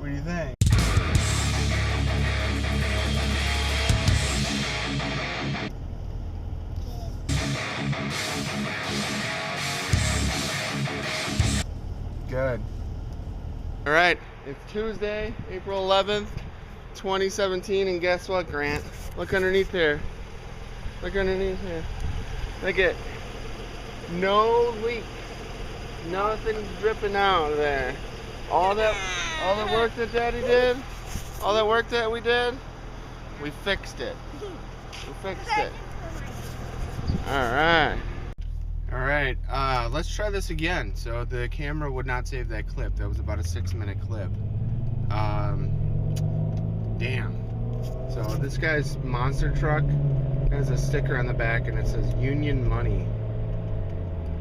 What do you think? Good. All right, it's Tuesday, April 11th, 2017, and guess what, Grant? Look underneath here. Look underneath here. Look at no leak. Nothing's dripping out of there. All the work that Daddy did, all that work that we did, we fixed it. We fixed it. All right, let's try this again. So the camera would not save that clip. That was about a 6-minute clip. Damn. So this guy's monster truck has a sticker on the back and it says Union Money.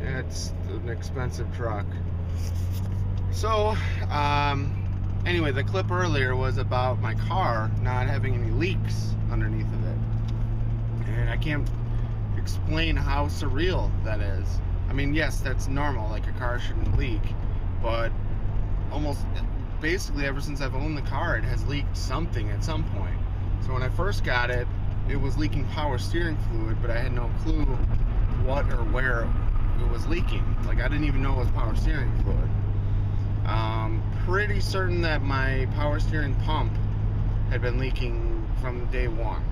It's an expensive truck. So, anyway, the clip earlier was about my car not having any leaks underneath of it. And I can't explain how surreal that is. I mean, yes, that's normal, like a car shouldn't leak, but almost basically ever since I've owned the car, it has leaked something at some point. So when I first got it, it was leaking power steering fluid, but I had no clue what or where it was leaking. Like, I didn't even know it was power steering fluid. Pretty certain that my power steering pump had been leaking from day one.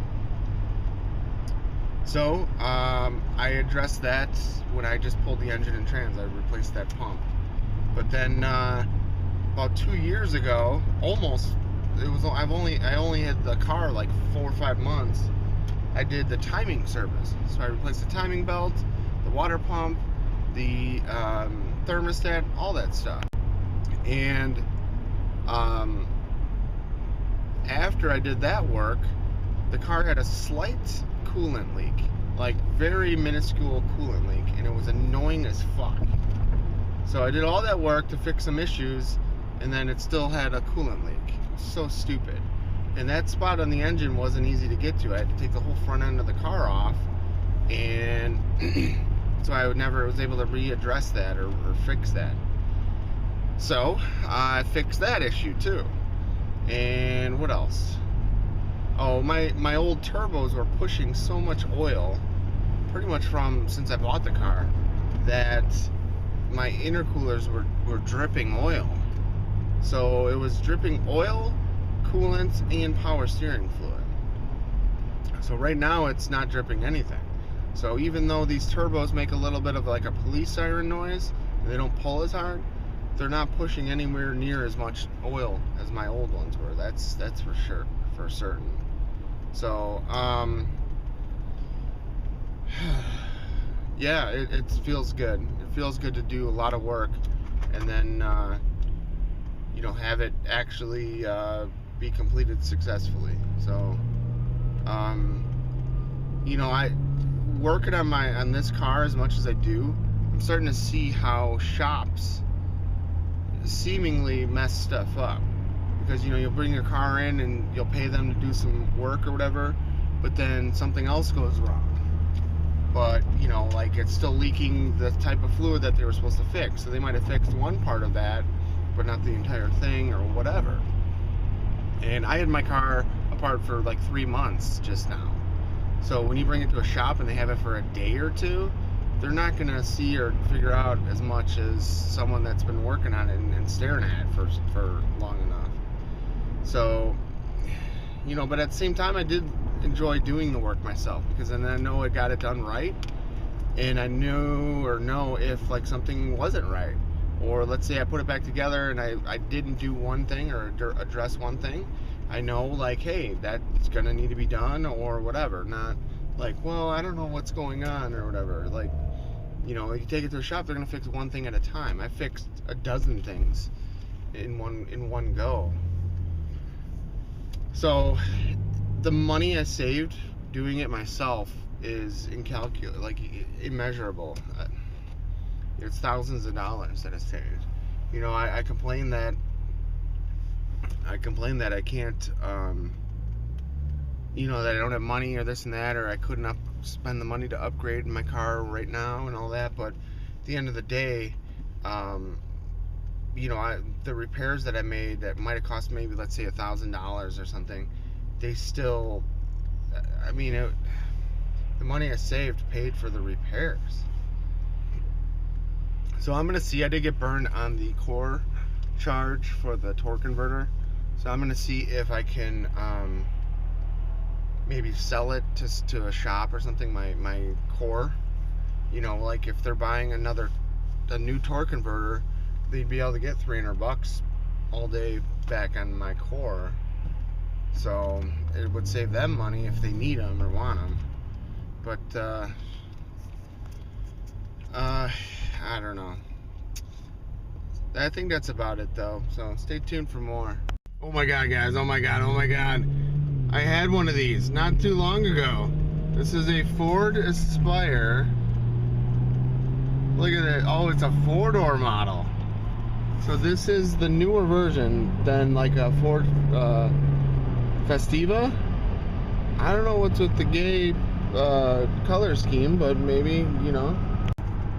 So I addressed that when I just pulled the engine and trans. I replaced that pump. But then about 2 years ago, I only had the car like 4 or 5 months. I did the timing service. So I replaced the timing belt, the water pump, the thermostat, all that stuff. And after I did that work, the car had a slight coolant leak, like very minuscule coolant leak, and it was annoying as fuck. So I did all that work to fix some issues, and then it still had a coolant leak. It was so stupid. And that spot on the engine wasn't easy to get to. I had to take the whole front end of the car off, and so I was able to readdress that or fix that. So I fixed that issue too. And what else? Oh, my old turbos were pushing so much oil, pretty much since I bought the car, that my intercoolers were dripping oil. So it was dripping oil, coolant, and power steering fluid. So right now it's not dripping anything. So even though these turbos make a little bit of like a police siren noise, and they don't pull as hard, they're not pushing anywhere near as much oil as my old ones were. That's for sure, for certain. So yeah, it feels good. It feels good to do a lot of work and then have it actually be completed successfully. So I working on this car as much as I do, I'm starting to see how shops seemingly mess stuff up, because you'll bring your car in and you'll pay them to do some work or whatever, but then something else goes wrong. But like it's still leaking the type of fluid that they were supposed to fix, so they might have fixed one part of that but not the entire thing or whatever. And I had my car apart for like 3 months just now. So when you bring it to a shop and they have it for a day or two, they're not going to see or figure out as much as someone that's been working on it and staring at it for long enough. So, but at the same time, I did enjoy doing the work myself, because then I know I got it done right, and I know if like something wasn't right, or let's say I put it back together and I didn't do one thing or address one thing, I know like, hey, that's going to need to be done or whatever. Not like, well, I don't know what's going on or whatever. Like, you take it to a shop, they're gonna fix one thing at a time. I fixed a dozen things in one go. So the money I saved doing it myself is incalculable, like immeasurable. It's thousands of dollars that I saved. I complain that I can't that I don't have money or this and that, or I couldn't spend the money to upgrade my car right now and all that. But at the end of the day, you know, the repairs that I made that might have cost maybe, let's say, $1,000 or something, they still, I mean, the money I saved paid for the repairs. So I'm gonna see. I did get burned on the core charge for the torque converter, so I'm gonna see if I can maybe sell it to a shop or something. My core, you know, like if they're buying a new torque converter, they'd be able to get $300 all day back on my core. So it would save them money if they need them or want them. But I don't know. I think that's about it though. So stay tuned for more. Oh my god, guys. Oh my god. Oh my god. I had one of these not too long ago. This is a Ford Aspire. Look at it. Oh, it's a 4-door model. So this is the newer version than like a Ford Festiva. I don't know what's with the gay color scheme, but maybe, you know.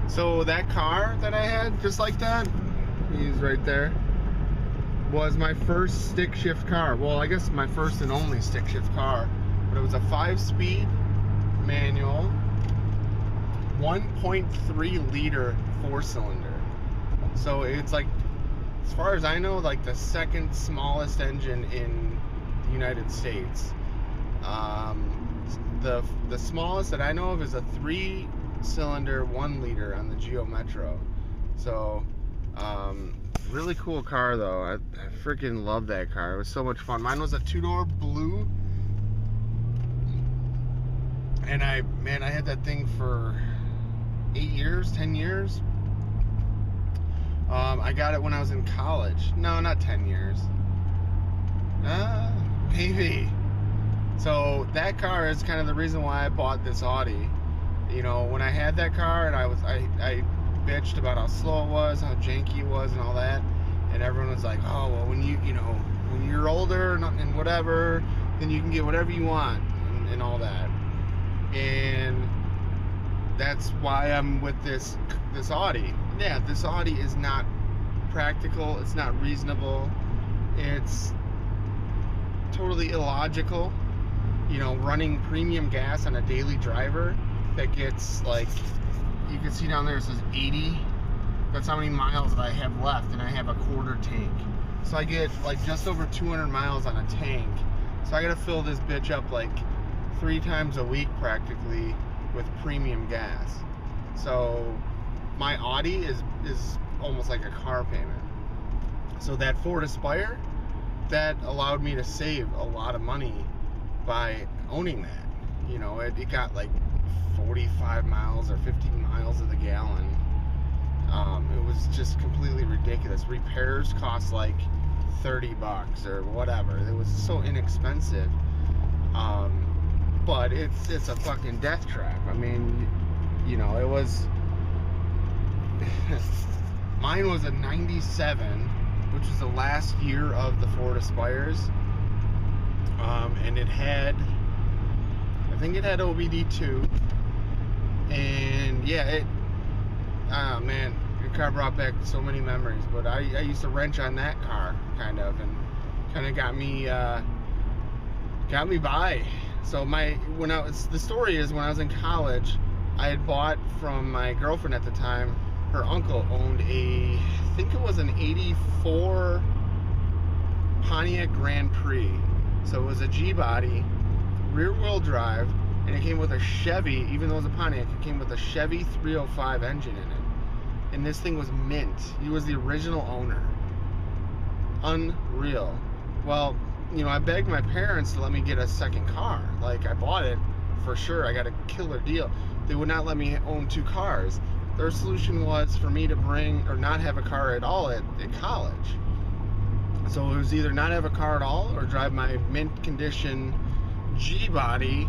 So that car that I had, just like that, he's right there, was my first stick shift car. Well, I guess my first and only stick shift car. But it was a 5-speed manual, 1.3 liter 4-cylinder. So it's like, as far as I know, like the second smallest engine in the United States. The smallest that I know of is a 3-cylinder 1 liter on the Geo Metro. So really cool car though. I freaking love that car. It was so much fun. Mine was a 2-door blue, and I had that thing for 8 years, 10 years. I got it when I was in college. No, not 10 years. Maybe. So that car is kind of the reason why I bought this Audi. You know, when I had that car and I bitched about how slow it was, how janky it was and all that, and everyone was like, oh, well, when you're older and whatever, then you can get whatever you want and all that. And that's why I'm with this Audi. Yeah, this Audi is not practical, it's not reasonable, it's totally illogical. You know, running premium gas on a daily driver that gets, like, you can see down there it says 80. That's how many miles that I have left, and I have a quarter tank. So I get like just over 200 miles on a tank. So I gotta fill this bitch up like 3 times a week practically with premium gas. So my Audi is almost like a car payment. So that Ford Aspire, that allowed me to save a lot of money by owning that. You know, it got like 45 miles or 15 miles of the gallon. It was just completely ridiculous. Repairs cost like $30 or whatever. It was so inexpensive. But it's a fucking death trap. I mean, you know, it was mine was a 97, which was the last year of the Ford Aspires. And it had, I think it had OBD2. And yeah, oh man, your car brought back so many memories. But I used to wrench on that car, kind of, and kind of got me by. So the story is, when I was in college, I had bought from my girlfriend at the time. Her uncle owned I think it was an '84 Pontiac Grand Prix. So it was a G-body, rear-wheel drive, and it came with a Chevy. Even though it was a Pontiac, it came with a Chevy 305 engine in it. And this thing was mint. He was the original owner. Unreal. Well, you know, I begged my parents to let me get a second car. Like, I bought it for sure. I got a killer deal. They would not let me own 2 cars. Their solution was for me to bring or not have a car at all at college. So it was either not have a car at all or drive my mint condition G-body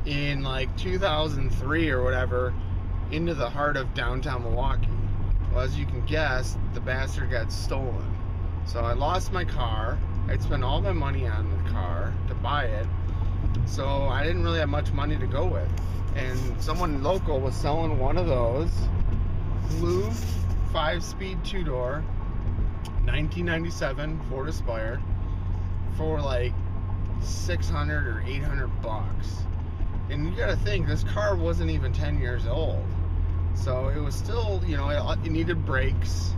in like 2003 or whatever into the heart of downtown Milwaukee. Well, as you can guess, the bastard got stolen. So I lost my car. I'd spent all my money on the car to buy it. So I didn't really have much money to go with. And someone local was selling one of those blue 5-speed 2-door 1997 Ford Aspire for like 600 or 800 bucks. And you gotta think, this car wasn't even 10 years old. So it was still, you know, it needed brakes.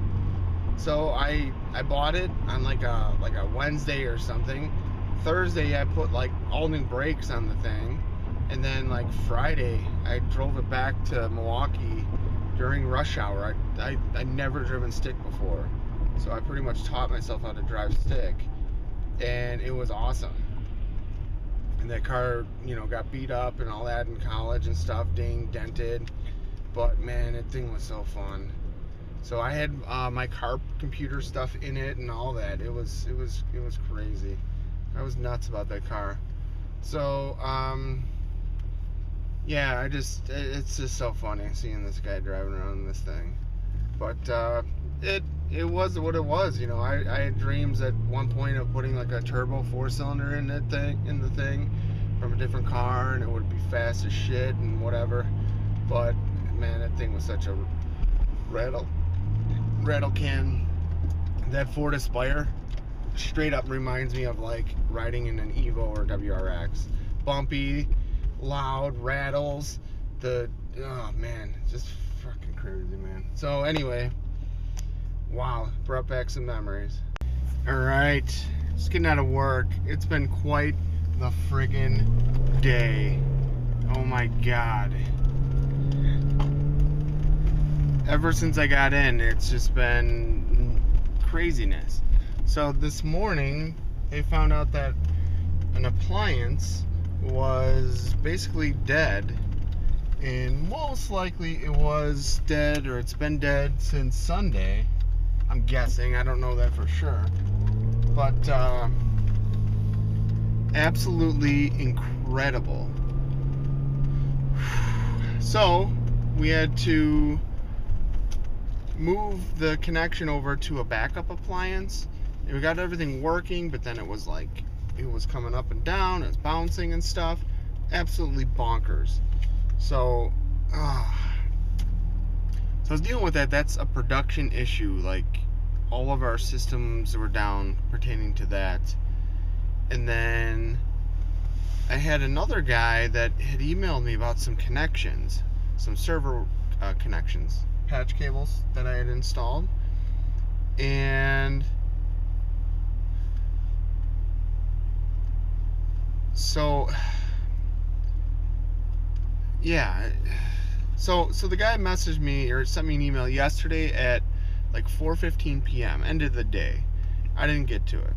So I bought it on like a Wednesday or something. Thursday I put like all new brakes on the thing. And then like Friday I drove it back to Milwaukee during rush hour. I never driven stick before. So I pretty much taught myself how to drive stick. And it was awesome. And that car, you know, got beat up and all that in college and stuff, dented. But man, that thing was so fun. So I had my car computer stuff in it and all that. It was crazy. I was nuts about that car. So yeah, it's just so funny seeing this guy driving around in this thing. But it was what it was, you know. I had dreams at one point of putting like a turbo 4-cylinder in the thing from a different car, and it would be fast as shit and whatever. But man, that thing was such a rattle can. That Ford Aspire straight up reminds me of like riding in an Evo or WRX. Bumpy, loud, rattles. Oh man, just fucking crazy, man. So anyway, wow, brought back some memories. Alright, just getting out of work. It's been quite the friggin' day. Oh my god. Ever since I got in, it's just been craziness. So this morning, they found out that an appliance was basically dead. And most likely it was dead, or it's been dead since Sunday. I'm guessing, I don't know that for sure. But absolutely incredible. So we had to move the connection over to a backup appliance, and we got everything working, but then it was like, it was coming up and down, it was bouncing and stuff. Absolutely bonkers. So I was dealing with that. That's a production issue. Like, all of our systems were down pertaining to that. And then I had another guy that had emailed me about some connections, some server connections, patch cables that I had installed. And so yeah, so the guy messaged me or sent me an email yesterday at like 4:15 p.m. end of the day. I didn't get to it.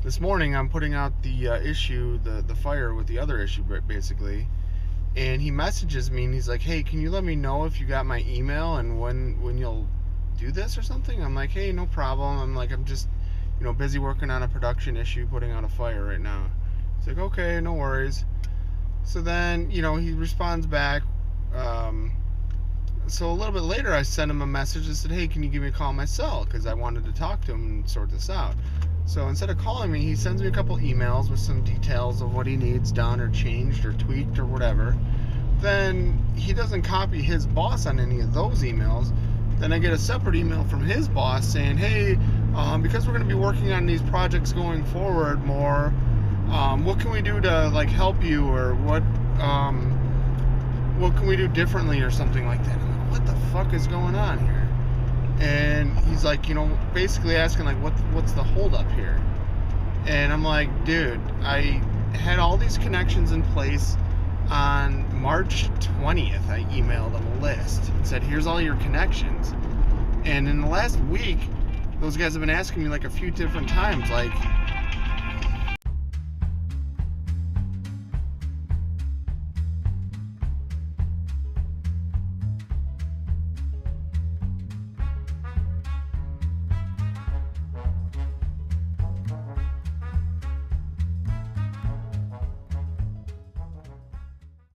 This morning I'm putting out the issue, the fire with the other issue basically, and he messages me and he's like, hey, can you let me know if you got my email and when you'll do this or something? I'm like, hey, no problem. I'm like, I'm just, you know, busy working on a production issue, putting out a fire right now. He's like, okay, no worries. So then, you know, he responds back. So a little bit later I sent him a message that said, hey, can you give me a call on my cell, because I wanted to talk to him and sort this out. So instead of calling me, he sends me a couple emails with some details of what he needs done or changed or tweaked or whatever. Then he doesn't copy his boss on any of those emails. Then I get a separate email from his boss saying, hey, because we're going to be working on these projects going forward more, what can we do to like help you, or what can we do differently or something like that. I'm like, what the fuck is going on here? And he's like, you know, basically asking like, what's the holdup here? And I'm like, dude, I had all these connections in place on March 20th. I emailed him a list and said, here's all your connections. And in the last week, those guys have been asking me like a few different times, like,